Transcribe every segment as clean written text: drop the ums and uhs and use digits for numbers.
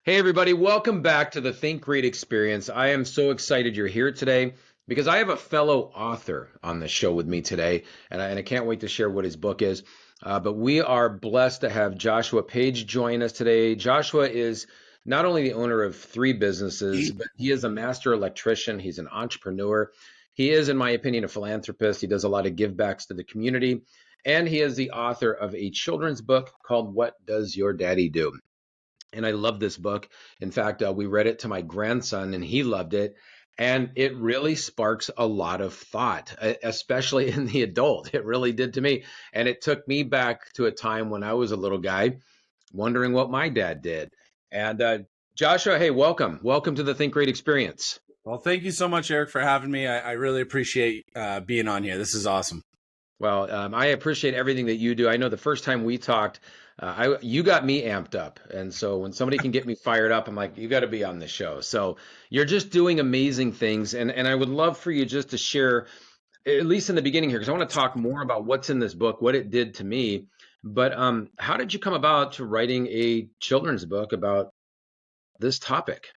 Hey, everybody, welcome back to the Think Great Experience. I am so excited you're here today because I have a fellow author on the show with me today, and I can't wait to share what his book is. But we are blessed to have Joshua Page join us today. Joshua is not only the owner of three businesses, but he is a master electrician, he's an entrepreneur. He is, in my opinion, a philanthropist. He does a lot of give backs to the community, and he is the author of a children's book called What Does Your Daddy Do? And I love this book. In fact, we read it to my grandson and he loved it. And it really sparks a lot of thought, especially in the adult. It really did to me. And it took me back to a time when I was a little guy wondering what my dad did. And Joshua, hey, welcome. Welcome to the Think Great Experience. Well, thank you so much, Eric, for having me. I really appreciate being on here. This is awesome. Well, I appreciate everything that you do. I know the first time we talked, you got me amped up. And so when somebody can get me fired up, I'm like, you got to be on the show. So you're just doing amazing things. And I would love for you just to share, at least in the beginning here, because I want to talk more about what's in this book, what it did to me. But how did you come about to writing a children's book about this topic?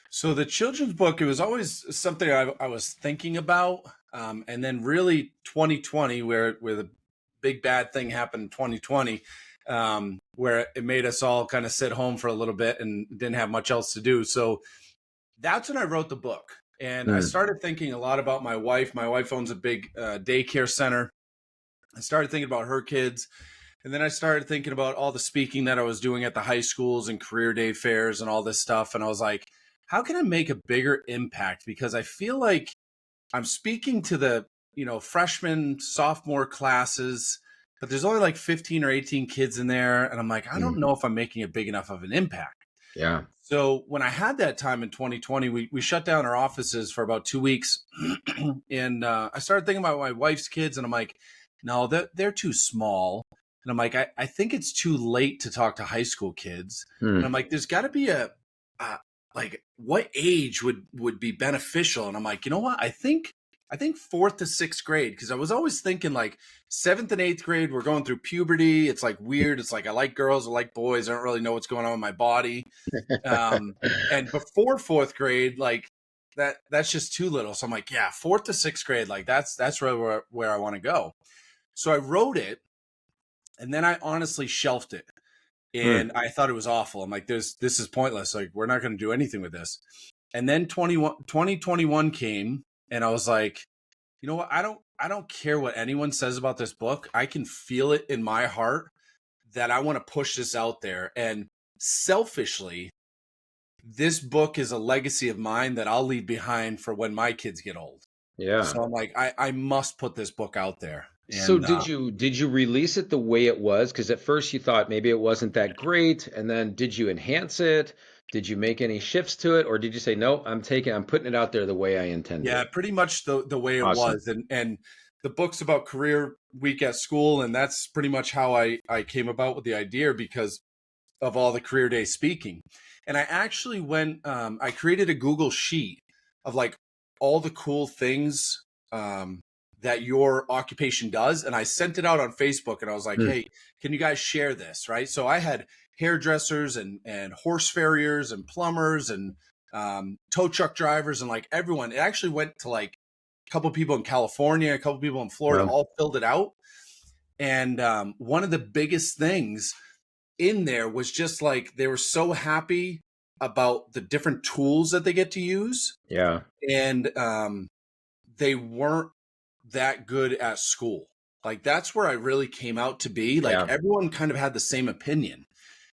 So the children's book, it was always something I was thinking about. And then really 2020, where the big bad thing happened in 2020, where it made us all kind of sit home for a little bit and didn't have much else to do. So that's when I wrote the book. And I started thinking a lot about my wife. My wife owns a big daycare center. I started thinking about her kids. And then I started thinking about all the speaking that I was doing at the high schools and career day fairs and all this stuff. And I was like, how can I make a bigger impact? Because I feel like I'm speaking to the, freshman, sophomore classes, but there's only like 15 or 18 kids in there. And I'm like, I don't know if I'm making a big enough of an impact. Yeah. So when I had that time in 2020, we shut down our offices for about 2 weeks. And I started thinking about my wife's kids. And I'm like, no, they're too small. And I'm like, I think it's too late to talk to high school kids. And I'm like, there's got to be like what age would be beneficial? And I'm like, you know what? I think fourth to sixth grade, because I was always thinking like seventh and eighth grade, we're going through puberty. It's like weird. It's like I like girls, I like boys. I don't really know what's going on with my body. And before fourth grade, like that's just too little. So I'm like, yeah, fourth to sixth grade, like that's really where I want to go. So I wrote it, and then I honestly shelved it. And I thought it was awful. I'm like, this is pointless. Like, we're not going to do anything with this. And then 2021 came, and I was like, you know what? I don't care what anyone says about this book. I can feel it in my heart that I want to push this out there. And selfishly, this book is a legacy of mine that I'll leave behind for when my kids get old. Yeah. So I'm like, I must put this book out there. And, So did you release it the way it was? Because at first you thought maybe it wasn't that great, and then did you enhance it? Did you make any shifts to it, or did you say no? I'm putting it out there the way I intended? Yeah, pretty much the way it Awesome. was, and the book's about career week at school, and that's pretty much how I came about with the idea because of all the career day speaking. And I actually I created a Google sheet of like all the cool things that your occupation does. And I sent it out on Facebook, and I was like, hey, can you guys share this? Right. So I had hairdressers and horse farriers and plumbers and tow truck drivers and like everyone. It actually went to like a couple of people in California, a couple of people in Florida, all filled it out. And one of the biggest things in there was just like they were so happy about the different tools that they get to use. Yeah. And they weren't that good at school. Like that's where I really came out to be. Like everyone kind of had the same opinion.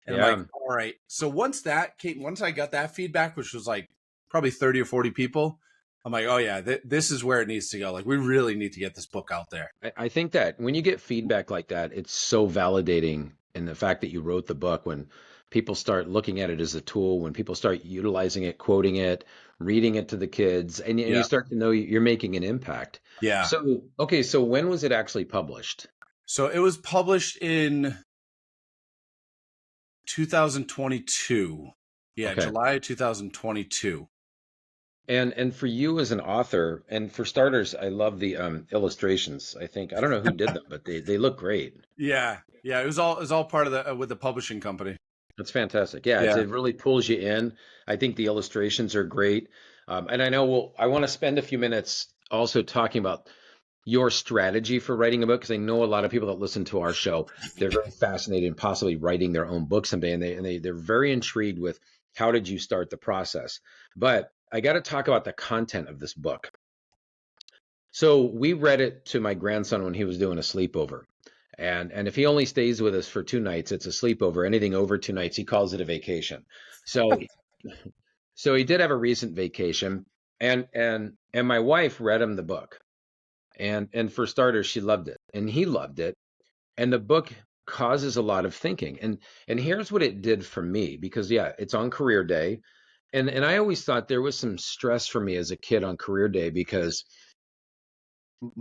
And I'm like, all right. So once I got that feedback, which was like probably 30 or 40 people, I'm like, oh yeah, this is where it needs to go. Like we really need to get this book out there. I think that when you get feedback like that, it's so validating in the fact that you wrote the book. When people start looking at it as a tool, when people start utilizing it, quoting it, reading it to the kids, and you start to know you're making an impact. Yeah. So, okay, so when was it actually published? So it was published in 2022. Yeah, okay. July 2022. And for you as an author, and for starters, I love the illustrations. I don't know who did them, but they look great. Yeah. It was all part of with the publishing company. That's fantastic. Yeah, Yeah. it really pulls you in. I think the illustrations are great. And I know I want to spend a few minutes also talking about your strategy for writing a book, because I know a lot of people that listen to our show, they're very fascinated in possibly writing their own book someday, and they're very intrigued with how did you start the process. But I got to talk about the content of this book. So we read it to my grandson when he was doing a sleepover. And if he only stays with us for 2 nights, it's a sleepover. Anything over 2 nights, he calls it a vacation. So so he did have a recent vacation, and my wife read him the book. And for starters, she loved it, and he loved it. And the book causes a lot of thinking. And here's what it did for me, because yeah, it's on career day. And I always thought there was some stress for me as a kid on career day, because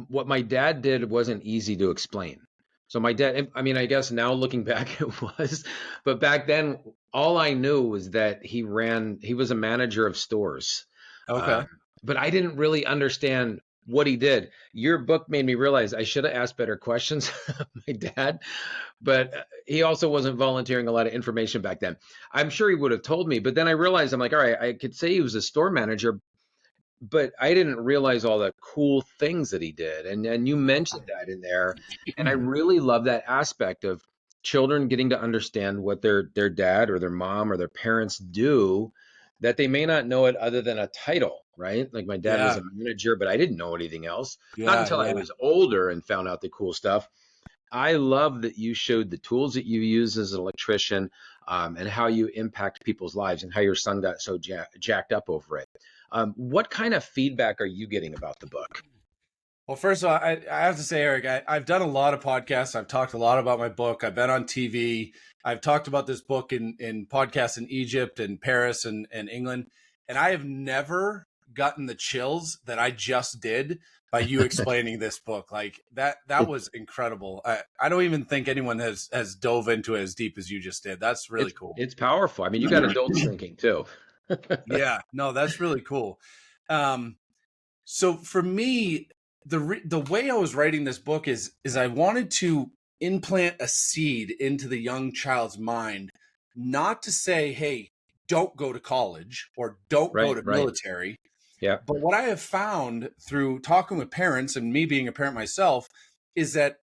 what my dad did wasn't easy to explain. So my dad, I mean, I guess now looking back, it was, but back then, all I knew was that he was a manager of stores. Okay. Um, but I didn't really understand what he did. Your book made me realize I should have asked better questions of my dad, but he also wasn't volunteering a lot of information back then. I'm sure he would have told me, but then I realized, I'm like, all right, I could say he was a store manager, but I didn't realize all the cool things that he did. And you mentioned that in there. And I really love that aspect of children getting to understand what their dad or their mom or their parents do, that they may not know it other than a title, right? Like my dad was Yeah. a manager, but I didn't know anything else. Not Yeah. until I Yeah. was older and found out the cool stuff. I love that you showed the tools that you use as an electrician, and how you impact people's lives, and how your son got so jacked up over it. What kind of feedback are you getting about the book? Well, first of all, I have to say, Eric, I've done a lot of podcasts. I've talked a lot about my book. I've been on TV. I've talked about this book in podcasts in Egypt and Paris and England. And I have never gotten the chills that I just did by you explaining this book. Like that It, was incredible. I don't even think anyone has dove into it as deep as you just did. That's really cool. it's powerful. I mean, you got adults thinking too. Yeah, no, that's really cool. Um, so for me, the way I was writing this book is I wanted to implant a seed into the young child's mind, not to say, "Hey, don't go to college or don't go Right, to right. military." Yeah, But what I have found through talking with parents and me being a parent myself is that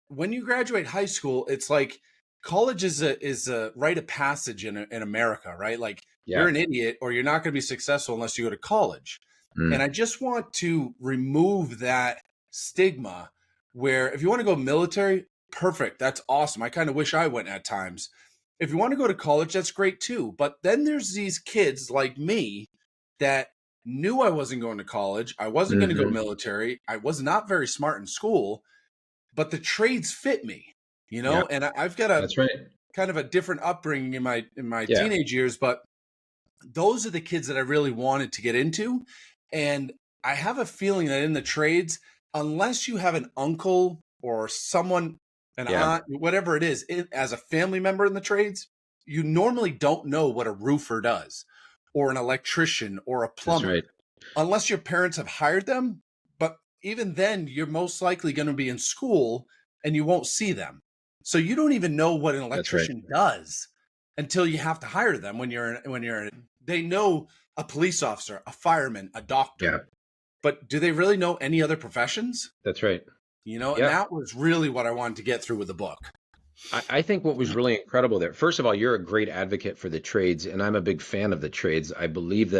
when you graduate high school, it's like college is a rite of passage in America, right? Like you're yeah. an idiot or you're not going to be successful unless you go to college. And Mm, I just want to remove that stigma where if you want to go military, perfect. That's awesome. I kind of wish I went at times. If you want to go to college, that's great too. But then there's these kids like me that knew I wasn't going to college. I wasn't going to go hmm. military. I was not very smart in school, but the trades fit me, Yeah, and I've got a that's right. kind of a different upbringing in my Yeah, teenage years, but those are the kids that I really wanted to get into. And I have a feeling that in the trades, unless you have an uncle or someone, an yeah, aunt, whatever it is, as a family member in the trades, you normally don't know what a roofer does or an electrician or a that's plumber right. unless your parents have hired them. But even then, you're most likely going to be in school and you won't see them. So you don't even know what an That's right. electrician does until you have to hire them they know a police officer, a fireman, a doctor. Yeah, But do they really know any other professions? that's right. And Yeah. that was really what I wanted to get through with the book. I think what was really incredible there, first of all, you're a great advocate for the trades, and I'm a big fan of the trades. I believe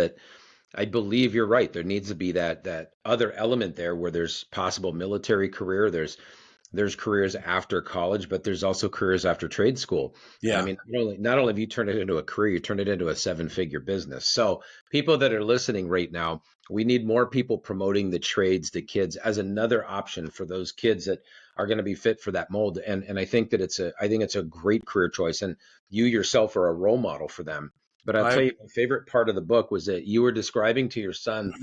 you're right. There needs to be that other element there where there's possible military career, there's careers after college, but there's also careers after trade school. And I Yeah. mean, not only have you turned it into a career, you turned it into a seven-figure business. So people that are listening right now, we need more people promoting the trades to kids as another option for those kids that are going to be fit for that mold. And I think it's a great career choice. And you yourself are a role model for them. But I'll I, tell you, my favorite part of the book was that you were describing to your son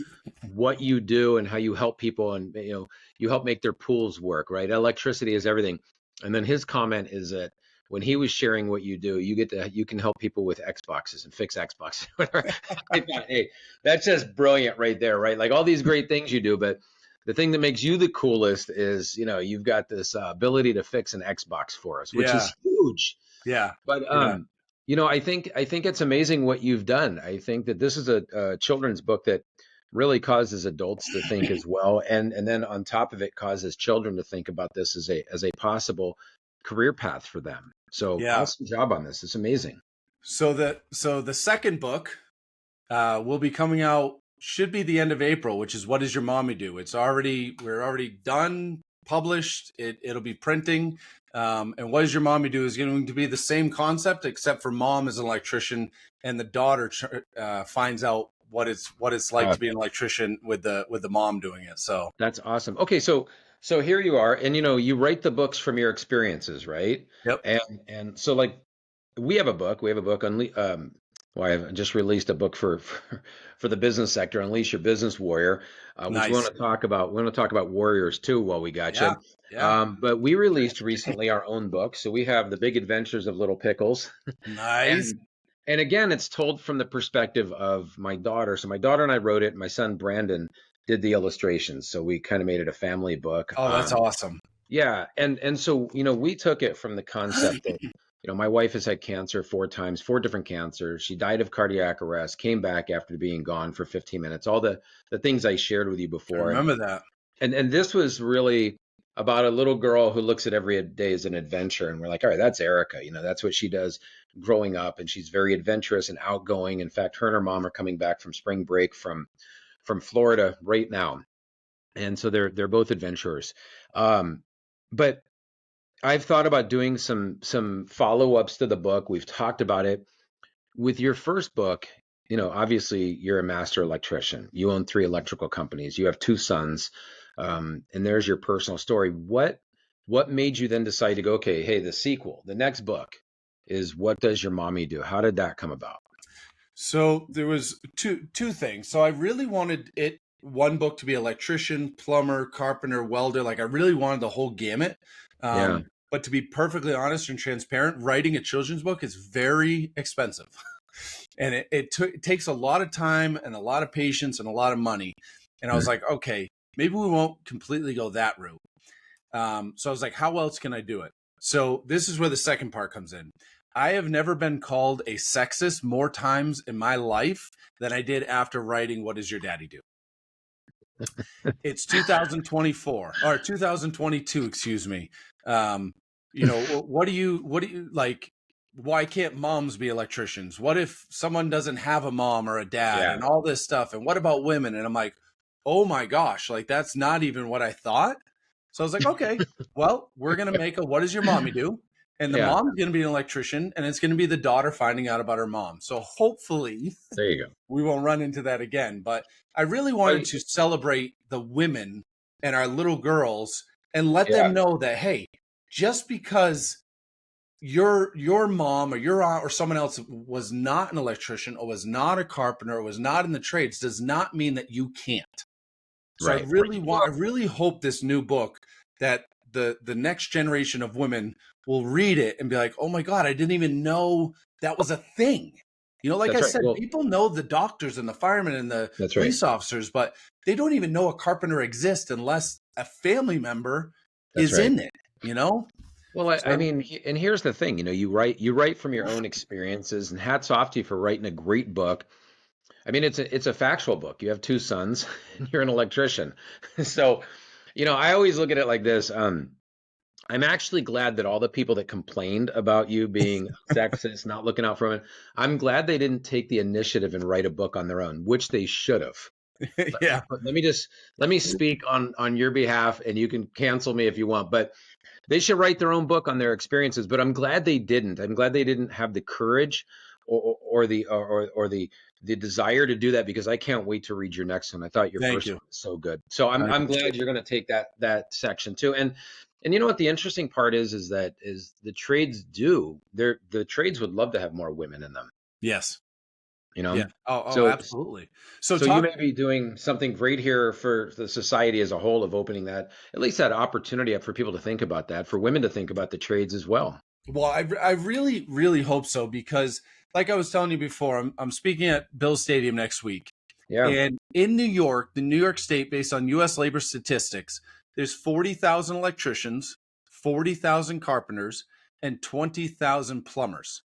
what you do and how you help people, and you help make their pools work, right? Electricity is everything. And then his comment is that when he was sharing what you do, you can help people with Xboxes and fix Xboxes. I thought, hey, that's just brilliant right there, right? Like all these great things you do, but the thing that makes you the coolest is, you've got this ability to fix an Xbox for us, which yeah. is huge. Yeah. But Yeah. I think it's amazing what you've done. I think that this is a children's book that really causes adults to think as well, and then on top of it, causes children to think about this as a possible career path for them. So Yeah. awesome job on this. It's amazing. So the second book will be coming out, should be the end of April, which is What Does Your Mommy Do? We're already done, published. It'll be printing. And What Does Your Mommy Do is going to be the same concept, except for mom is an electrician and the daughter finds out what it's like Uh, to be an electrician with the mom doing it. So that's awesome. Okay, so here you are, and you write the books from your experiences, right? yep, And so like we have a book. We have a book on well, I've just released a book for the business sector, Unleash Your Business Warrior, which we want nice. to talk about. We want to talk about warriors too while we got Yeah, you. yeah, But we released recently our own book. So we have The Big Adventures of Little Pickles. nice. And again, it's told from the perspective of my daughter. So my daughter and I wrote it. My son Brandon did the illustrations. So we kind of made it a family book. Oh, that's awesome. Yeah, and so we took it from the concept that my wife has had cancer 4 times, 4 different cancers. She died of cardiac arrest, came back after being gone for 15 minutes. All the things I shared with you I before, remember that. and this was really about a little girl who looks at every day as an adventure, and we're like, all right, that's Erica. That's what she does growing up, and she's very adventurous and outgoing. In fact, her and her mom are coming back from spring break from Florida right now, and so they're both adventurers. But I've thought about doing some follow-ups to the book. We've talked about it. With your first book, obviously you're a master electrician. You own 3 electrical companies. You have 2 sons, and there's your personal story. What made you then decide to go, okay, hey, the sequel, the next book is What Does Your Mommy Do? How did that come about? So there was two things. So I really wanted one book to be electrician, plumber, carpenter, welder. Like I really wanted the whole gamut. Yeah, But to be perfectly honest and transparent, writing a children's book is very expensive, and it takes a lot of time and a lot of patience and a lot of money. And I was like, okay, maybe we won't completely go that route. So I was like, how else can I do it? So this is where the second part comes in. I have never been called a sexist more times in my life than I did after writing What Does Your Daddy Do? It's 2024 or 2022, excuse me. What do you like? Why can't moms be electricians? What if someone doesn't have a mom or a dad yeah, and all this stuff? And what about women? And I'm like, oh my gosh, like that's not even what I thought. So I was like, okay, well, we're going to make a What Does Your Mommy Do? And the yeah. mom's going to be an electrician and it's going to be the daughter finding out about her mom. So hopefully There you go. we won't run into that again. But I really wanted But to celebrate the women and our little girls and let them yeah, know that, hey, just because your mom or your aunt or someone else was not an electrician or was not a carpenter or was not in the trades does not mean that you can't. So right. I really hope this new book that the next generation of women will read it and be like, oh my God, I didn't even know that was a thing. Like I That's right. said, Well, people know the doctors and the firemen and the that's right. police officers, but they don't even know a carpenter exists unless a family member That's is right. in it, you know? Well, I So mean, and here's the thing, you write from your own experiences, and hats off to you for writing a great book. I mean, it's a factual book. You have 2 sons, and you're an electrician. So, I always look at it like this. I'm actually glad that all the people that complained about you being sexist, not looking out for women, I'm glad they didn't take the initiative and write a book on their own, which they should have. yeah. Let me speak on your behalf, and you can cancel me if you want, but they should write their own book on their experiences. But I'm glad they didn't. I'm glad they didn't have the courage or the desire to do that, because I can't wait to read your next one. I thought your Thank first you. one was so good. So I'm I I'm appreciate glad it. you're going to take that section too. And you know what the interesting part is the trades the trades would love to have more women in them, Yes. you Yeah. know. Oh, So absolutely. So so you talk may be doing something great here for the society as a whole, of opening that, at least that opportunity up for people to think about that, for women to think about the trades as well. Well, I really, really hope so because, like I was telling you before, I'm speaking at Bill Stadium next week. Yeah. And in New York, the New York State, based on US labor statistics, there's 40,000 electricians, 40,000 carpenters, and 20,000 plumbers.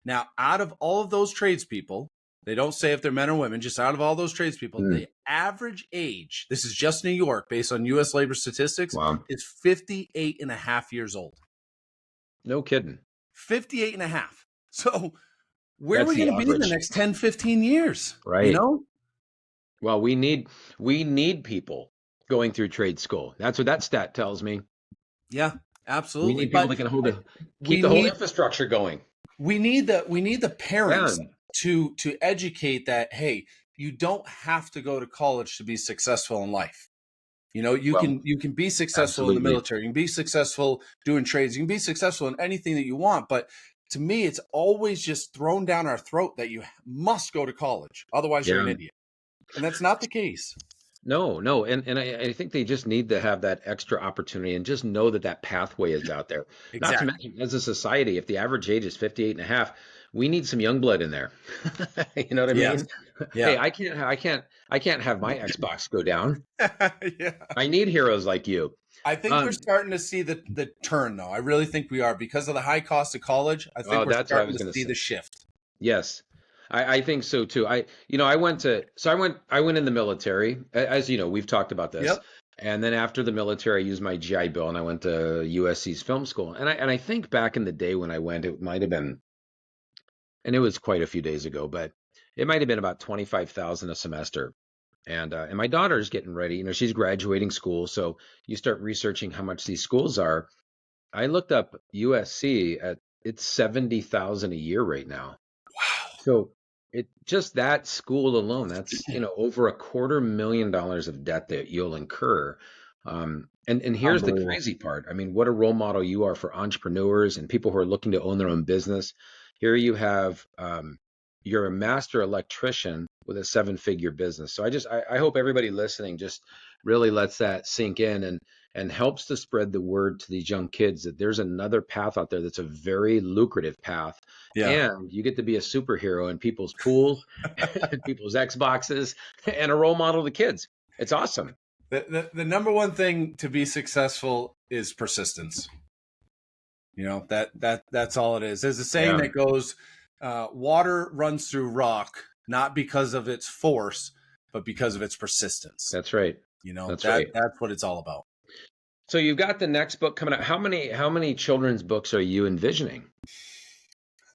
Now, out of all of those tradespeople, they don't say if they're men or women, just out of all those tradespeople, Mm. the average age, this is just New York based on US labor statistics, Wow. is 58 and a half years old. No kidding. 58 and a half. So where are That's we the going to be in the average. next 10, 15 years? You Right. know? Well, we need people going through trade school. That's what that stat tells me. Yeah, We absolutely. need people But that can I, keep we the whole need infrastructure going. we need the Yeah. parents to educate that, hey, you don't have to go to college to be successful in life. You know, Well, you can be successful in the absolutely. military, you can be successful doing trades, you can be successful in anything that you want. But to me, it's always just thrown down our throat that you must go to college, otherwise you're Yeah. an idiot. And that's not the case. No, no, and I think they just need to have that extra opportunity and just know that that pathway is out there. Not to Exactly. mention, as a society, if the average age is 58 and a half, we need some young blood in there. You know what I Yes. mean? Hey, Yeah. I can't have my Xbox go down. Yeah. I need heroes like you. I think we're Um, starting to see the turn, though. I really think we are because of the high cost of college. I think oh, we're that's what I starting was to going to see say. the shift. Yes. I think so too. I went in the military. As you know, we've talked about this. Yep. And then after the military, I used my GI Bill and I went to USC's film school. And I think back in the day when I went, it might have been, and it was quite a few days ago, but it might have been about 25,000 a semester. And my daughter's getting ready, she's graduating school, so you start researching how much these schools are. I looked up USC at it's 70,000 a year right now. So it just that school alone, that's, over $250,000 of debt that you'll incur. And here's the Unbelievable. crazy part. I mean, what a role model you are for entrepreneurs and people who are looking to own their own business. Here you have, you're a master electrician with a seven-figure business. So I hope everybody listening just really lets that sink in and helps to spread the word to these young kids that there's another path out there that's a very lucrative path, Yeah. and you get to be a superhero in people's pools and people's Xboxes and a role model to kids. It's awesome. The number one thing to be successful is persistence. You know, that's all it is. There's a saying Yeah, that goes, water runs through rock, not because of its force, but because of its persistence. that's right. You know, That's right. that's what it's all about. So you've got the next book coming out. How many children's books are you envisioning?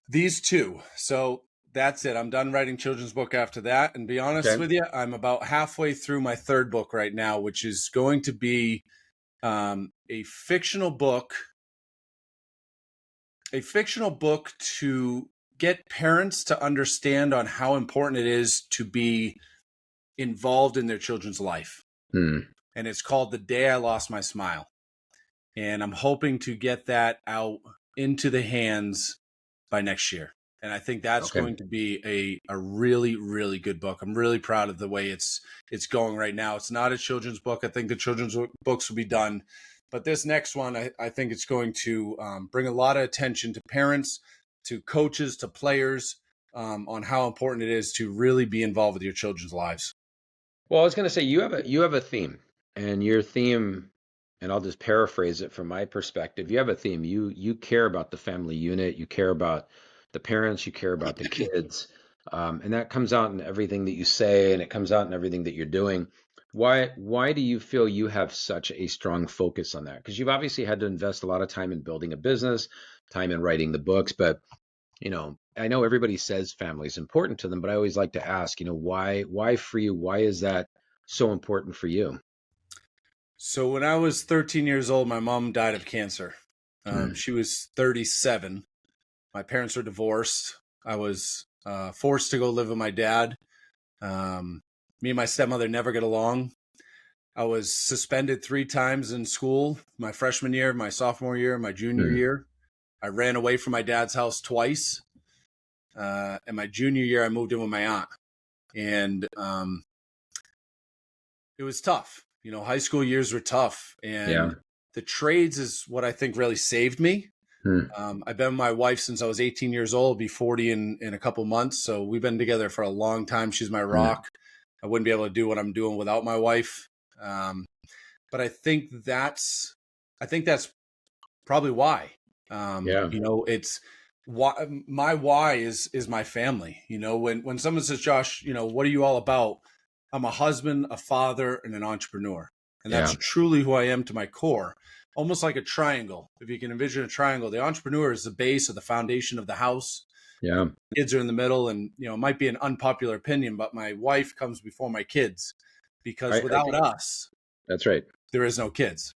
These two. So that's it. I'm done writing children's book after that. And be honest Okay. with you, I'm about halfway through my third book right now, which is going to be a fictional book, to get parents to understand on how important it is to be involved in their children's life. Hmm. And it's called The Day I Lost My Smile. And I'm hoping to get that out into the hands by next year. And I think that's Okay. going to be a really, really good book. I'm really proud of the way it's going right now. It's not a children's book. I think the children's books will be done. But this next one, I think it's going to bring a lot of attention to parents, to coaches, to players, on how important it is to really be involved with your children's lives. Well, I was going to say you have a theme, and your theme, and I'll just paraphrase it from my perspective. You have a theme. You care about the family unit. You care about the parents. You care about the kids, and that comes out in everything that you say, and it comes out in everything that you're doing. Why do you feel you have such a strong focus on that? Because you've obviously had to invest a lot of time in building a business, time in writing the books, but I know everybody says family is important to them, but I always like to ask, why for you? Why is that so important for you? So when I was 13 years old, my mom died of cancer. Hmm. She was 37. My parents were divorced. I was forced to go live with my dad. Me and my stepmother never get along. I was suspended 3 times in school, my freshman year, my sophomore year, my junior Hmm. year. I ran away from my dad's house twice. And my junior year, I moved in with my aunt. And it was tough. You know, high school years were tough. Yeah. And the trades is what I think really saved me. Hmm. I've been with my wife since I was 18 years old, be 40 in a couple months. So we've been together for a long time. She's my Hmm. rock. I wouldn't be able to do what I'm doing without my wife. But I think that's probably why. Yeah. You know, it's my why is my family. You know, when someone says, Josh, you know, what are you all about? I'm a husband, a father, and an entrepreneur. And that's Yeah. truly who I am to my core. Almost like a triangle. If you can envision a triangle, the entrepreneur is the base or the foundation of the house. Yeah. Kids are in the middle, and you know, it might be an unpopular opinion, but my wife comes before my kids, because I without think us, that's right. there is no kids.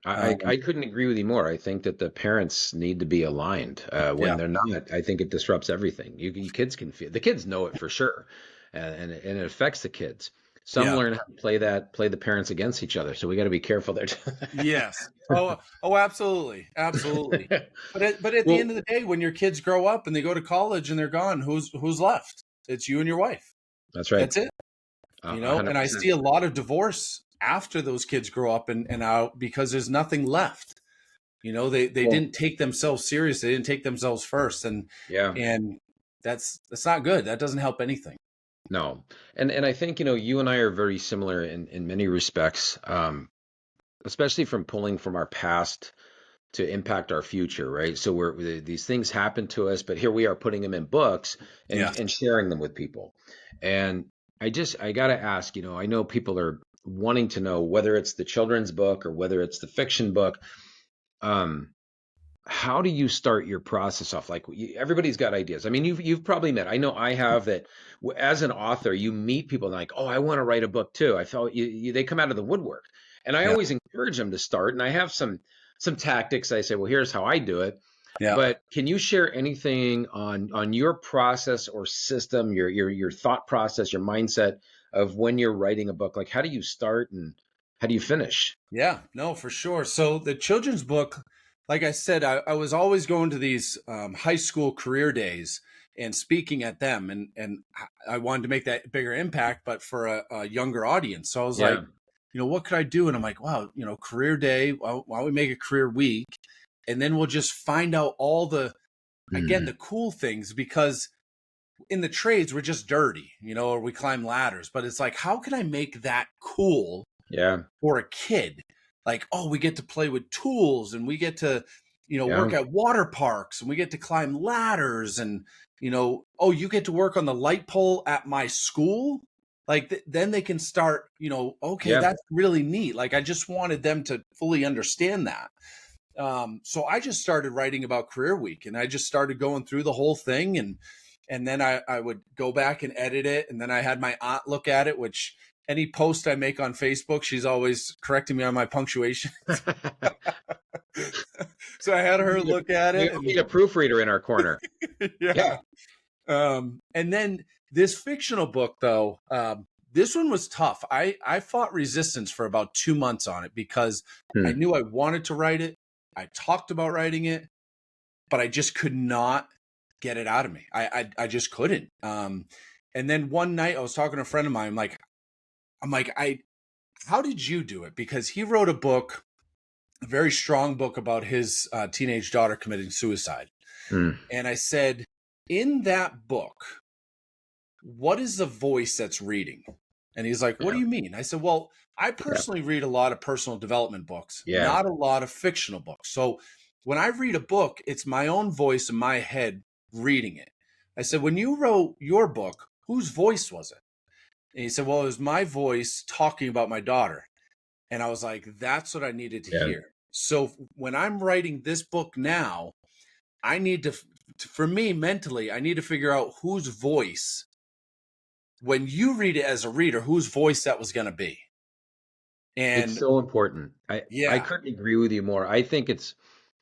I couldn't agree with you more. I think that the parents need to be aligned. When Yeah, they're not, I think it disrupts everything. You kids can feel the kids know it for sure, and it affects the kids. Some yeah. learn how to play the parents against each other. So we got to be careful there. Yes. Oh, absolutely, absolutely. But at the end Well, of the day, when your kids grow up and they go to college and they're gone, who's left? It's you and your wife. that's right. That's it. You A know. hundred And I percent. see a lot of divorce after those kids grow up and out, because there's nothing left. You know, they Well, didn't take themselves serious. They didn't take themselves first, yeah. and that's not good. That doesn't help anything. No. And I think, you and I are very similar in many respects, especially from pulling from our past to impact our future, right? So these things happen to us, but here we are putting them in books Yeah. and sharing them with people. And I got to ask, I know people are wanting to know whether it's the children's book or whether it's the fiction book. Um, how do you start your process off? Like everybody's got ideas. I mean, you've probably met. I know I have that. As an author, you meet people and like, oh, I want to write a book too. I felt they come out of the woodwork, and I Yeah. always encourage them to start. And I have some tactics. I say, well, here's how I do it. Yeah. But can you share anything on your process or system, your thought process, your mindset of when you're writing a book? Like, how do you start and how do you finish? Yeah, no, for sure. So the children's book, like I said, I was always going to these high school career days and speaking at them, and I wanted to make that bigger impact, but for a younger audience. So I was like, Yeah. you know, what could I do? And I'm like, wow, you know, career day. Why don't we make a career week, and then we'll just find out all the, again, the Mhm. cool things, because in the trades we're just dirty, you know, or we climb ladders. But it's like, how can I make that cool Yeah. for a kid? Like, oh, we get to play with tools, and we get to, you know, Yeah. work at water parks, and we get to climb ladders, and, you know, oh, you get to work on the light pole at my school. Like, then they can start, you know, okay, Yeah. that's really neat. Like, I just wanted them to fully understand that. So I just started writing about Career Week, and I just started going through the whole thing, and then I would go back and edit it, and then I had my aunt look at it, which any post I make on Facebook, she's always correcting me on my punctuation. So I had her look at We it, all and need a proofreader in our corner. yeah. Yeah. And then this fictional book, though, this one was tough. I fought resistance for about 2 months on it, because I Hmm. knew I wanted to write it. I talked about writing it, but I just could not get it out of me. I just couldn't. And then one night I was talking to a friend of mine. I'm like, how did you do it? Because he wrote a book, a very strong book about his teenage daughter committing suicide. Hmm. And I said, in that book, what is the voice that's reading? And he's like, what do Yeah. you mean? I said, well, I Yeah. personally read a lot of personal development books, Yeah. not a lot of fictional books. So when I read a book, it's my own voice in my head reading it. I said, when you wrote your book, whose voice was it? And he said, well, it was my voice talking about my daughter. And I was like, that's what I needed to Yeah. hear. So when I'm writing this book now, I need to, for me mentally, I need to figure out whose voice, when you read it as a reader, whose voice that was going to be. It's And so important. I yeah, couldn't agree with you more. I think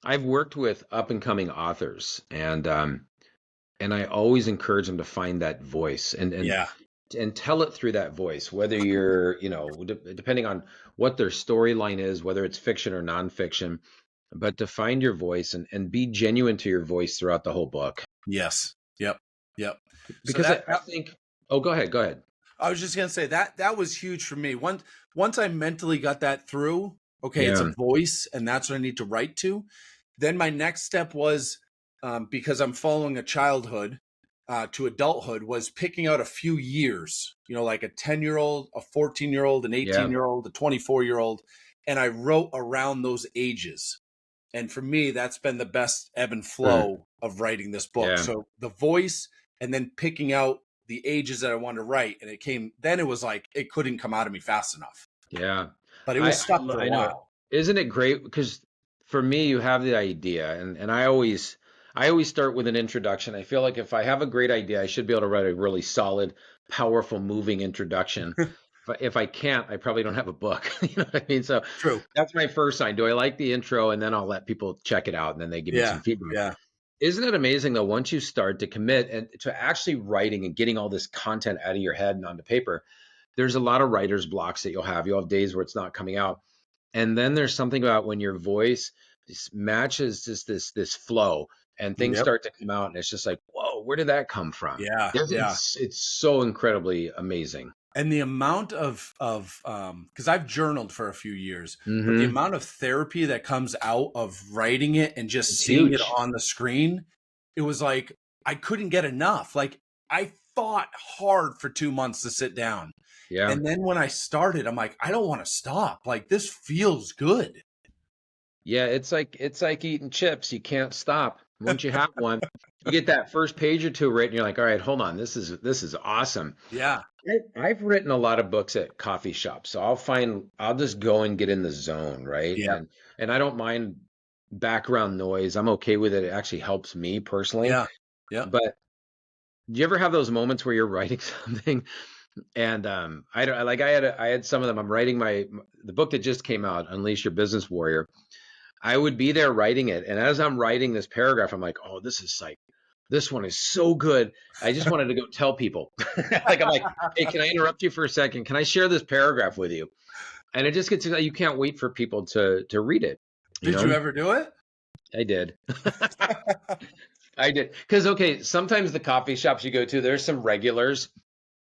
I've worked with up and coming authors, and I always encourage them to find that voice yeah, and tell it through that voice, whether you're, depending on what their storyline is, whether it's fiction or nonfiction, but to find your voice and be genuine to your voice throughout the whole book. yes, yep, yep. So Because that, I think, oh, go ahead, go ahead. I was just gonna say that was huge for me. Once I mentally got that through, okay, it's a Yeah. voice, and that's what I need to write to. Then my next step was, because I'm following a childhood to adulthood, was picking out a few years. You know, like a 10-year-old, a 14-year-old, an Yeah. 18-year-old, a 24-year-old, and I wrote around those ages. And for me, that's been the best ebb and Mm. flow of writing this book. Yeah. So the voice, and then picking out the ages that I wanted to write. And then it was like, it couldn't come out of me fast enough, Yeah. but it was stuck for a I know. while. Isn't it great? Because for me, you have the idea, and I always start with an introduction. I feel like if I have a great idea, I should be able to write a really solid, powerful, moving introduction. If I can't, I probably don't have a book. You know what I mean? So True. that's my first sign. Do I like the intro? And then I'll let people check it out, and then they give me some Yeah. feedback. Yeah. Isn't it amazing though, once you start to commit and to actually writing and getting all this content out of your head and onto paper, there's a lot of writer's blocks that you'll have. You'll have days where it's not coming out. And then there's something about when your voice matches just this flow and things Yep. start to come out and it's just like, whoa, where did that come from? Yeah. Yeah. It's so incredibly amazing. And the amount of because I've journaled for a few years, but the Hmm. amount of therapy that comes out of writing it and just It's seeing it huge. on the screen, it was like I couldn't get enough. Like I fought hard for 2 months to sit down. Yeah. And then when I started, I'm like, I don't want to stop. Like this feels good. Yeah, it's like eating chips. You can't stop. Once you have one, you get that first page or two written, you're like, all right, hold on, this is awesome. Yeah. I've written a lot of books at coffee shops, so I'll just go and get in the zone, right? Yeah. And I don't mind background noise. I'm okay with it. It actually helps me personally. Yeah. Yeah. But do you ever have those moments where you're writing something and I don't like I had some of them. I'm writing the book that just came out, Unleash Your Business Warrior. I would be there writing it, and as I'm writing this paragraph, I'm like, oh, this one is so good. I just wanted to go tell people. Like I'm like, hey, can I interrupt you for a second? Can I share this paragraph with you? And it just gets to that you can't wait for people to read it. You Did you know, ever do it? I did. I did. Because okay, sometimes the coffee shops you go to, there's some regulars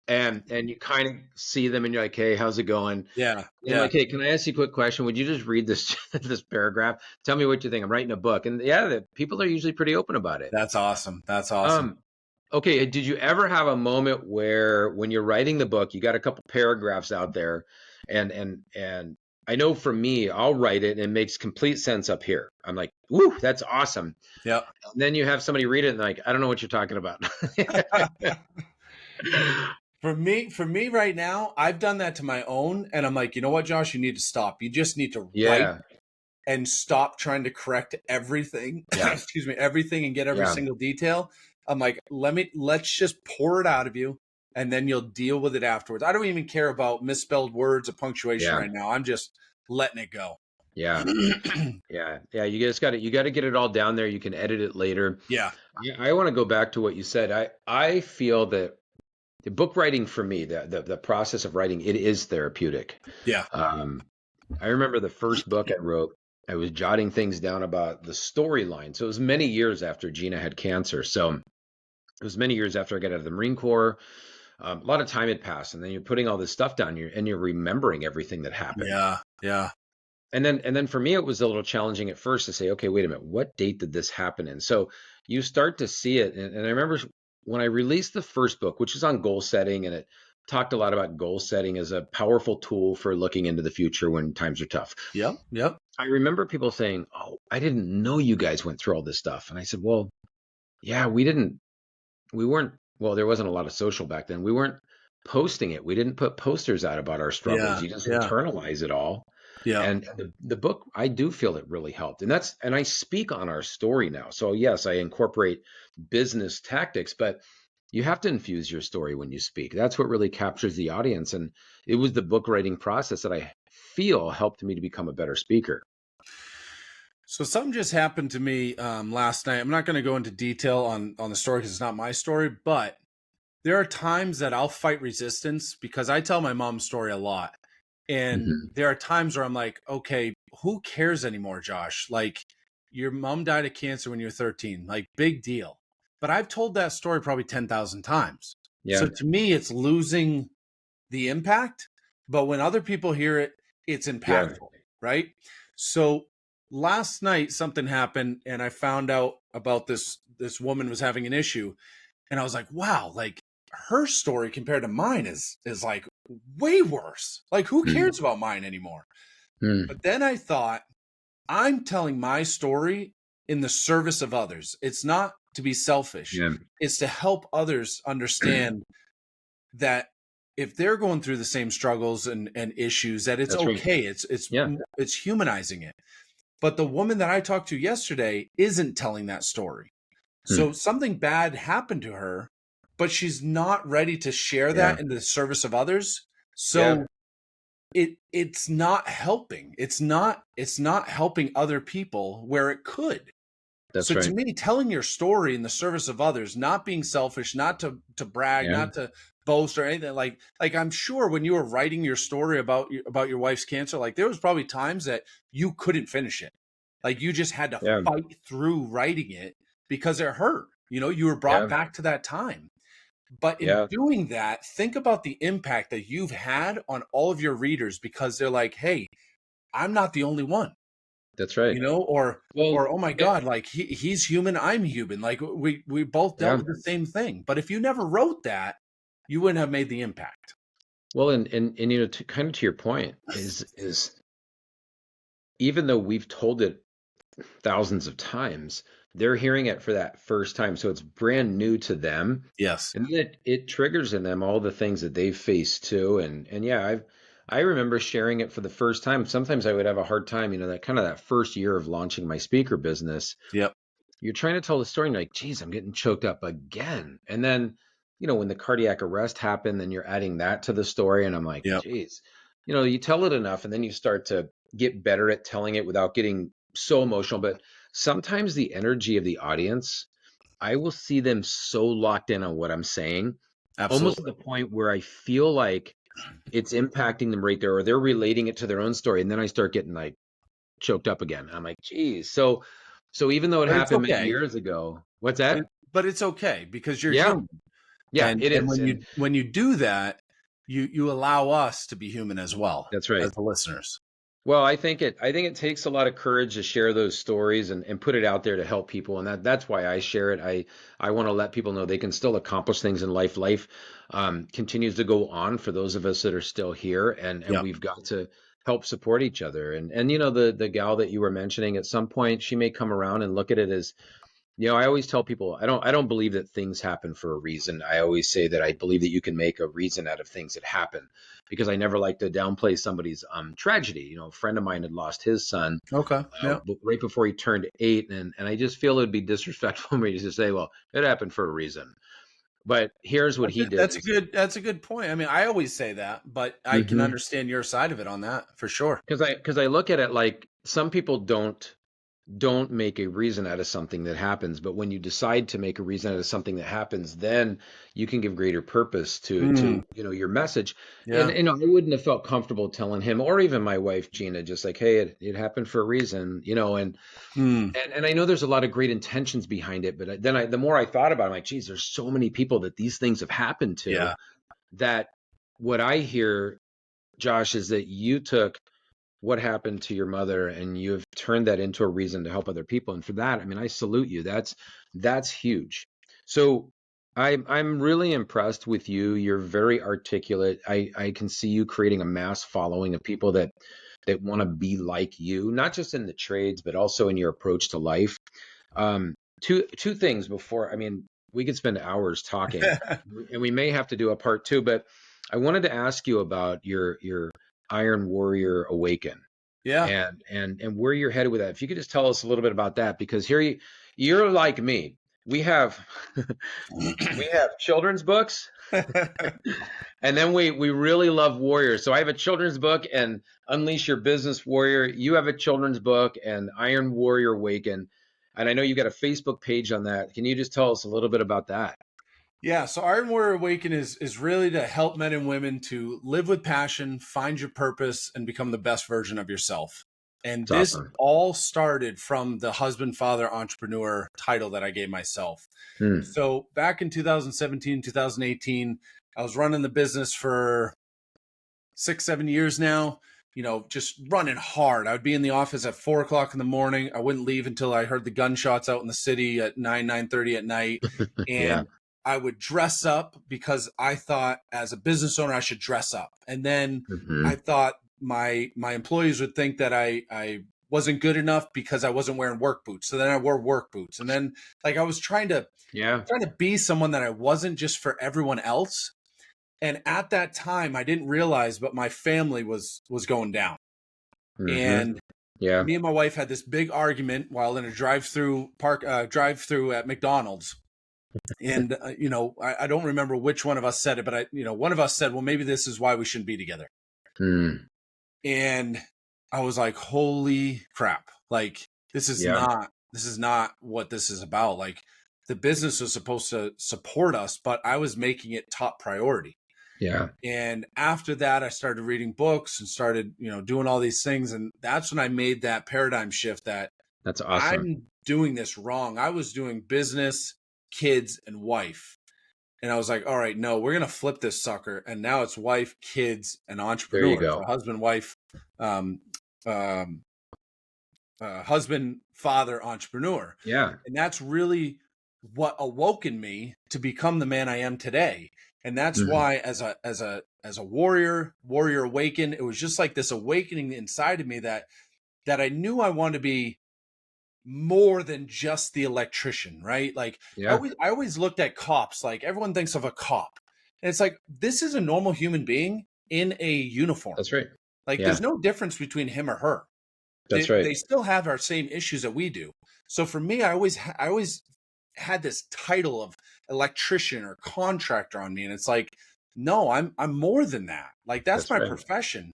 and you kind of see them and you're like, hey, how's it going? Yeah. And I'm Yeah. like, hey, can I ask you a quick question? Would you just read this this paragraph? Tell me what you think. I'm writing a book. And yeah, the people are usually pretty open about it. That's awesome. That's awesome. Okay, did you ever have a moment where when you're writing the book, you got a couple paragraphs out there and I know for me, I'll write it and it makes complete sense up here. I'm like, woo, that's awesome. Yep. And then you have somebody read it and like, I don't know what you're talking about. For me right now, I've done that to my own. And I'm like, you know what, Josh, you need to stop. You just need to write Yeah, and stop trying to correct everything. yeah, Excuse me, everything and get every yeah, single detail. I'm like, let's just pour it out of you and then you'll deal with it afterwards. I don't even care about misspelled words or punctuation yeah, right now. I'm just letting it go. yeah. Yeah. You just you got to get it all down there. You can edit it later. Yeah. I want to go back to what you said. I feel that the book writing for me, the process of writing, it is therapeutic. Yeah. I remember the first book I wrote, I was jotting things down about the storyline. So it was many years after Gina had cancer. So it was many years after I got out of the Marine Corps. A lot of time had passed, and then you're putting all this stuff down, and you're remembering everything that happened. Yeah. Yeah. And then for me, it was a little challenging at first to say, okay, wait a minute, what date did this happen in? So you start to see it. And I remember when I released the first book, which is on goal setting, and it talked a lot about goal setting as a powerful tool for looking into the future when times are tough. Yep. Yep. I remember people saying, oh, I didn't know you guys went through all this stuff. And I said, well, yeah, we weren't, well, there wasn't a lot of social back then. We weren't posting it. We didn't put posters out about our struggles. Yeah. You just Yeah. internalize it all. Yeah. And the book, I do feel it really helped. And I speak on our story now. So yes, I incorporate business tactics, but you have to infuse your story when you speak. That's what really captures the audience. And it was the book writing process that I feel helped me to become a better speaker. So something just happened to me last night. I'm not going to go into detail on the story because it's not my story, but there are times that I'll fight resistance because I tell my mom's story a lot. And Mhm. there are times where I'm like, okay, who cares anymore, Josh? Like, your mom died of cancer when you were 13. Like, big deal. But I've told that story probably 10,000 times. Yeah. So to me, it's losing the impact. But when other people hear it, it's impactful, right? So last night, something happened, and I found out about this woman was having an issue. And I was like, wow, like, her story compared to mine is like way worse. Like, who cares about mine anymore? But then I thought, I'm telling my story in the service of others. It's not to be selfish. Yeah. It's to help others understand that if they're going through the same struggles and issues, that it's That's right. okay. Yeah. It's humanizing it. But the woman that I talked to yesterday isn't telling that story. Hmm. So something bad happened to her, but she's not ready to share Yeah. that in the service of others. Yeah. So it's not helping. It's not helping other people where it could. That's So to right. me, telling your story in the service of others, not being selfish, not to brag, Yeah. not to boast or anything, like I'm sure when you were writing your story about your wife's cancer, like there was probably times that you couldn't finish it. Like you just had to Yeah. fight through writing it because it hurt. You know, you were brought Yeah. back to that time. But in Yeah. doing that, think about the impact that you've had on all of your readers because they're like, "Hey, I'm not the only one." That's right. You know, Well, or oh my yeah. god, like he's human, I'm human, like we both dealt Yeah. with the same thing. But if you never wrote that, you wouldn't have made the impact. Well, and to kind of to your point is even though we've told it thousands of times, they're hearing it for that first time. So it's brand new to them. Yes. And then it triggers in them all the things that they've faced too. And yeah, I remember sharing it for the first time. Sometimes I would have a hard time, that kind of that first year of launching my speaker business. Yep. You're trying to tell the story and you're like, geez, I'm getting choked up again. And then, when the cardiac arrest happened, then you're adding that to the story. And I'm like, Yep. geez, you tell it enough and then you start to get better at telling it without getting so emotional. But sometimes the energy of the audience, I will see them so locked in on what I'm saying, almost to Absolutely. the point where I feel like it's impacting them right there, or they're relating it to their own story. And then I start getting like choked up again. I'm like, geez. So even though it But it's happened many okay. years ago, what's But that? but it's okay because you're Yeah, human. yeah, it And is. And when you do that, you allow us to be human as well that's as right. the listeners. Well, I think it takes a lot of courage to share those stories and put it out there to help people. And that's why I share it. I want to let people know they can still accomplish things in life. Life continues to go on for those of us that are still here, and Yep. we've got to help support each other. And the gal that you were mentioning, at some point she may come around and look at it as, I always tell people I don't believe that things happen for a reason. I always say that I believe that you can make a reason out of things that happen, because I never like to downplay somebody's tragedy. A friend of mine had lost his son Okay. Yeah. right before he turned 8, and I just feel it'd be disrespectful for me to just say, well, it happened for a reason. But here's what he did is, That's a good point. I mean, I always say that, but I can because understand your side of it on that for sure. I look at it like some people don't make a reason out of something that happens, but when you decide to make a reason out of something that happens, then you can give greater purpose to Mm, your message. And yeah. I wouldn't have felt comfortable telling him, or even my wife Gina, just like, hey, it happened for a reason, Mm, and I know there's a lot of great intentions behind it, but the more I thought about it, I'm like, geez, there's so many people that these things have happened to, yeah. that what I hear, Josh, is that you took what happened to your mother and you have turned that into a reason to help other people. And for that, I mean, I salute you. That's huge. So I'm really impressed with you. You're very articulate. I can see you creating a mass following of people that want to be like you, not just in the trades, but also in your approach to life. Two things before, I mean, we could spend hours talking, and we may have to do a part two, but I wanted to ask you about your Iron Warrior Awaken, Yeah. and where you're headed with that. If you could just tell us a little bit about that, because here you're like me. We have we have children's books, and then we really love warriors. So I have a children's book and Unleash Your Business Warrior. You have a children's book and Iron Warrior Awaken. And I know you got a Facebook page on that. Can you just tell us a little bit about that? Yeah, so Iron Warrior Awaken is really to help men and women to live with passion, find your purpose, and become the best version of yourself. And It's this awesome. all started from the husband, father, entrepreneur title that I gave myself. Hmm. So back in 2017, 2018, I was running the business for 6, 7 years now, just running hard. I would be in the office at 4 o'clock in the morning. I wouldn't leave until I heard the gunshots out in the city at 9:30 at night. Yeah. And I would dress up because I thought as a business owner, I should dress up. And then I Hmm. thought my employees would think that I wasn't good enough because I wasn't wearing work boots. So then I wore work boots. And then like I was trying to Yeah. be someone that I wasn't just for everyone else. And at that time I didn't realize, but my family was going down. Mm-hmm. And Yeah. me and my wife had this big argument while in a drive-through at McDonald's. And I don't remember which one of us said it, but one of us said, well, maybe this is why we shouldn't be together. Mm. And I was like, holy crap. Like, this is not what this is about. Like, the business was supposed to support us, but I was making it top priority. Yeah. And after that, I started reading books and started, doing all these things. And that's when I made that paradigm shift that That's awesome. I'm doing this wrong. I was doing business, kids, and wife. And I was like, all right, no, we're going to flip this sucker. And now it's wife, kids, and entrepreneur. There you go. So husband, wife, husband, father, entrepreneur. Yeah. And that's really what awoken me to become the man I am today. And that's why as a warrior awaken, it was just like this awakening inside of me that I knew I wanted to be more than just the electrician, right? Like Yeah. I always looked at cops, like everyone thinks of a cop. And it's like, this is a normal human being in a uniform. That's right. Like there's no difference between him or her. That's right. They still have our same issues that we do. So for me, I always had this title of electrician or contractor on me. And it's like, no, I'm more than that. Like that's my profession.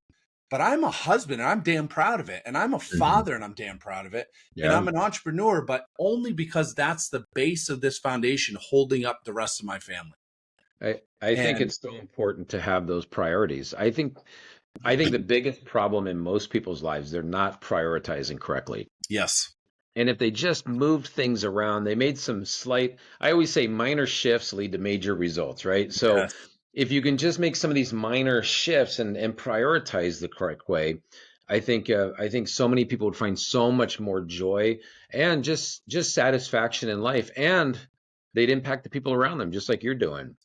But I'm a husband and I'm damn proud of it. And I'm a father and I'm damn proud of it. Yeah. And I'm an entrepreneur, but only because that's the base of this foundation holding up the rest of my family. I think it's so important to have those priorities. I think the biggest problem in most people's lives, they're not prioritizing correctly. Yes. And if they just moved things around, they made some slight, I always say minor shifts lead to major results, right? So if you can just make some of these minor shifts and prioritize the correct way, I think so many people would find so much more joy and just satisfaction in life, and they'd impact the people around them just like you're doing.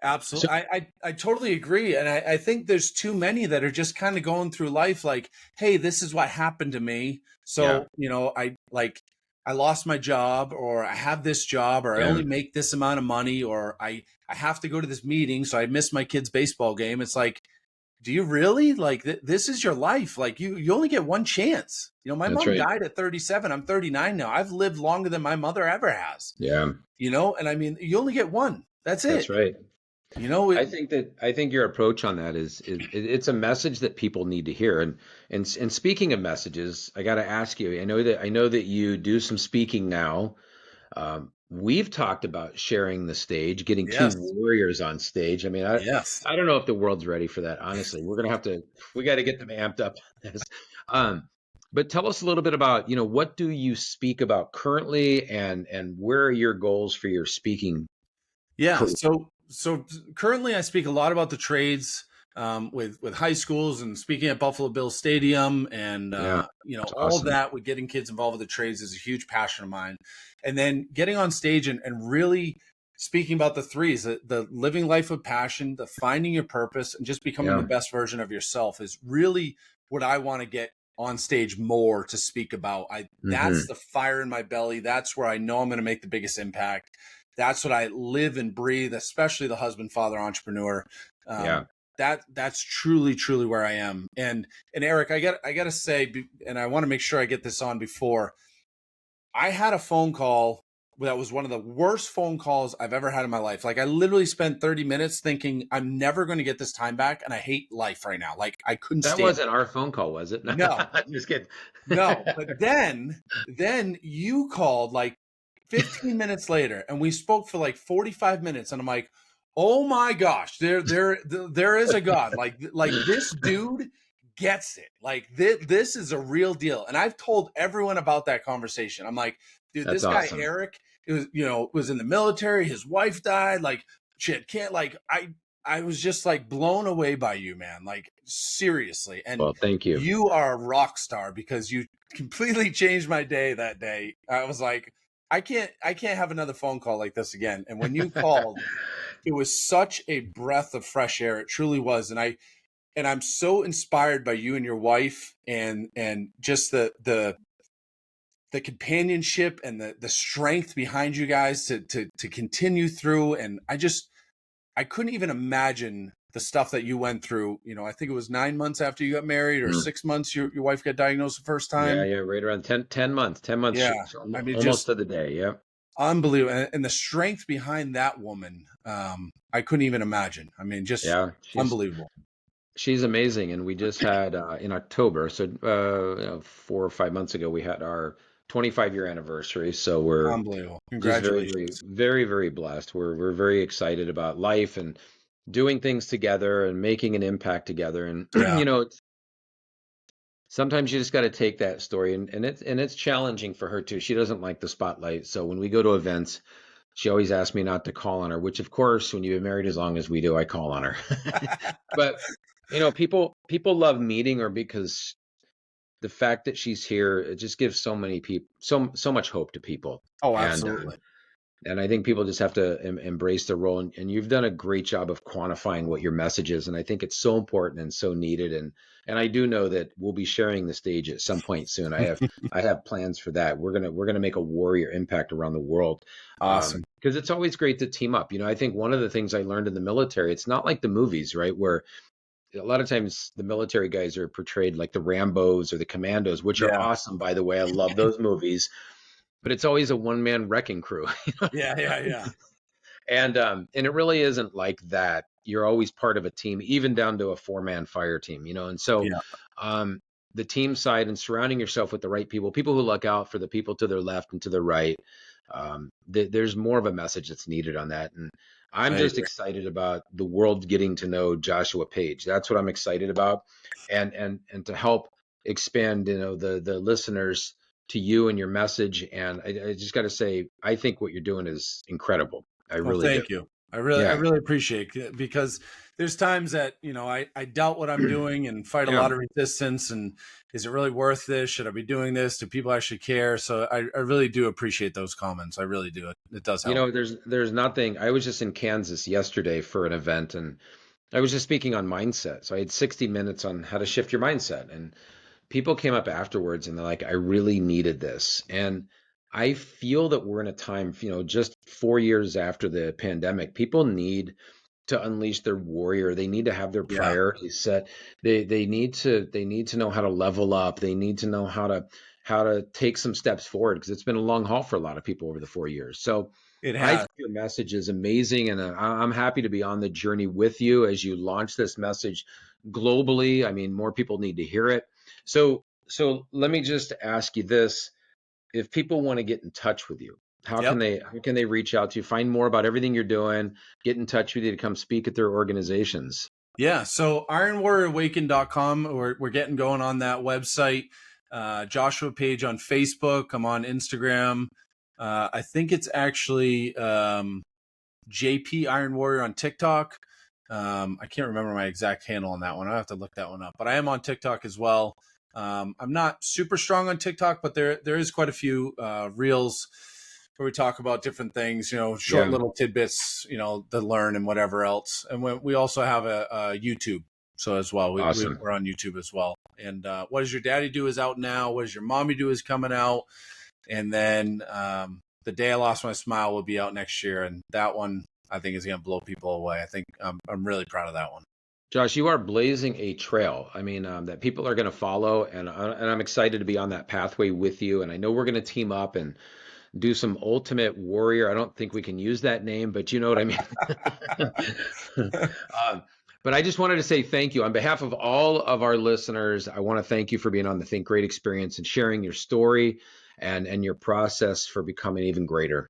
Absolutely. So, I totally agree. And I think there's too many that are just kind of going through life like, hey, this is what happened to me. So, I lost my job, or I have this job, or I only make this amount of money, or I have to go to this meeting, so I missed my kid's baseball game. It's like, do you really? Like, this is your life. Like, you only get one chance. My mom died at 37. I'm 39 now. I've lived longer than my mother ever has. Yeah. And I mean, you only get one. That's it. That's right. I think your approach on that is it's a message that people need to hear. And speaking of messages, I got to ask you. I know that you do some speaking now. We've talked about sharing the stage, getting two warriors on stage. I mean, I don't know if the world's ready for that. Honestly, we got to get them amped up on this. But tell us a little bit about, what do you speak about currently, and where are your goals for your speaking? Yeah. So currently I speak a lot about the trades with high schools, and speaking at Buffalo Bills Stadium, and all awesome. that with getting kids involved with the trades is a huge passion of mine. And then getting on stage and really speaking about the threes, the living life of passion, the finding your purpose, and just becoming the best version of yourself is really what I want to get on stage more to speak about. That's the fire in my belly. That's where I know I'm going to make the biggest impact. That's what I live and breathe, especially the husband, father, entrepreneur. That's truly, truly where I am. And Erik, I got to say, and I want to make sure I get this on before. I had a phone call that was one of the worst phone calls I've ever had in my life. Like, I literally spent 30 minutes thinking I'm never going to get this time back, and I hate life right now. Like, I couldn't stand it. That wasn't our phone call, was it? No. Just kidding. No, but then you called like 15 minutes later, and we spoke for like 45 minutes, and I'm like, oh my gosh, there is a God. Like this dude gets it. Like this is a real deal. And I've told everyone about that conversation. I'm like, dude, That's this guy, awesome. Erik, was in the military. His wife died. Like, shit, I was just like blown away by you, man. Like, seriously. And well, thank you. You are a rock star, because you completely changed my day that day. I was like, I can't have another phone call like this again. And when you called, it was such a breath of fresh air. It truly was. And and I'm so inspired by you and your wife, and just the companionship and the strength behind you guys to continue through. And I couldn't even imagine the stuff that you went through. I think it was 9 months after you got married, or Mm. 6 months your wife got diagnosed the first Yeah, time. yeah, right around 10 months. 10 months, Yeah. I mean, almost just to the day. Yeah. unbelievable. And the strength behind that woman, I couldn't even imagine. I mean, just Yeah, unbelievable. she's amazing, and we just had in October, so 4 or 5 months ago, we had our 25-year anniversary. So we're Unbelievable. just very, very, Congratulations. very, very blessed. We're very excited about life and doing things together and making an impact together. And Yeah. sometimes you just got to take that story, and it's challenging for her too. She doesn't like the spotlight, so when we go to events, she always asks me not to call on her, which of course, when you've been married as long as we do, I call on her. But people love meeting her because the fact that she's here, it just gives so many people so much hope to people. Oh, And absolutely. and I think people just have to embrace the role. And you've done a great job of quantifying what your message is. And I think it's so important and so needed. And I do know that we'll be sharing the stage at some point soon. I have plans for that. We're gonna make a warrior impact around the world. Awesome. Because it's always great to team up. I think one of the things I learned in the military, it's not like the movies, right? Where a lot of times the military guys are portrayed like the Rambos or the Commandos, which are Yeah. awesome, by the way. I love those movies, but it's always a one-man wrecking crew. Yeah. Yeah. Yeah. And it really isn't like that. You're always part of a team, even down to a four-man fire team, and so Yeah. um the team side and surrounding yourself with the right people who look out for the people to their left and to their right. There's more of a message that's needed on that. And I'm I just agree. excited about the world getting to know Joshua Page. That's what I'm excited about. And to help expand, the listeners to you and your message. And I just got to say, I think what you're doing is incredible. I Well, really do. thank you. I Yeah. really appreciate it, because there's times that, I doubt what I'm doing and fight a Yeah. lot of resistance. And is it really worth this? Should I be doing this? Do people actually care? So I really do appreciate those comments. I really do. It does help. There's nothing. I was just in Kansas yesterday for an event, and I was just speaking on mindset. So I had 60 minutes on how to shift your mindset. And people came up afterwards and they're like, I really needed this. And I feel that we're in a time, just 4 years after the pandemic, people need to unleash their warrior. They need to have their Yeah, priorities set. They need to know how to level up. They need to know how to take some steps forward, because it's been a long haul for a lot of people over the 4 years. So it I has. think your message is amazing, and I'm happy to be on the journey with you as you launch this message globally. I mean, more people need to hear it. So let me just ask you this: if people want to get in touch with you, how can Yep. they reach out to you, find more about everything you're doing, get in touch with you to come speak at their organizations? Yeah. So ironwarriorawaken.com. We're getting going on that website. Joshua Page on Facebook. I'm on Instagram. I think it's actually JP Iron Warrior on TikTok. I can't remember my exact handle on that one. I have to look that one up. But I am on TikTok as well. I'm not super strong on TikTok, but there is quite a few reels where we talk about different things, short Yeah, little tidbits, to learn and whatever else. And we also have a YouTube. So as well, awesome. we're on YouTube as well. And What Does Your Daddy Do is out now. What Does Your Mommy Do is coming out. And then The Day I Lost My Smile will be out next year. And that one, I think, is going to blow people away. I think I'm really proud of that one. Josh, you are blazing a trail. I mean, that people are going to follow, and I'm excited to be on that pathway with you. And I know we're going to team up and do some ultimate warrior. I don't think we can use that name, but you know what I mean. um, but I just wanted to say thank you on behalf of all of our listeners. I want to thank you for being on the Think Great experience and sharing your story and your process for becoming even greater.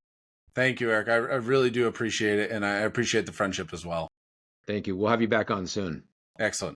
Thank you, Eric. I really do appreciate it. And I appreciate the friendship as well. Thank you. We'll have you back on soon. Excellent.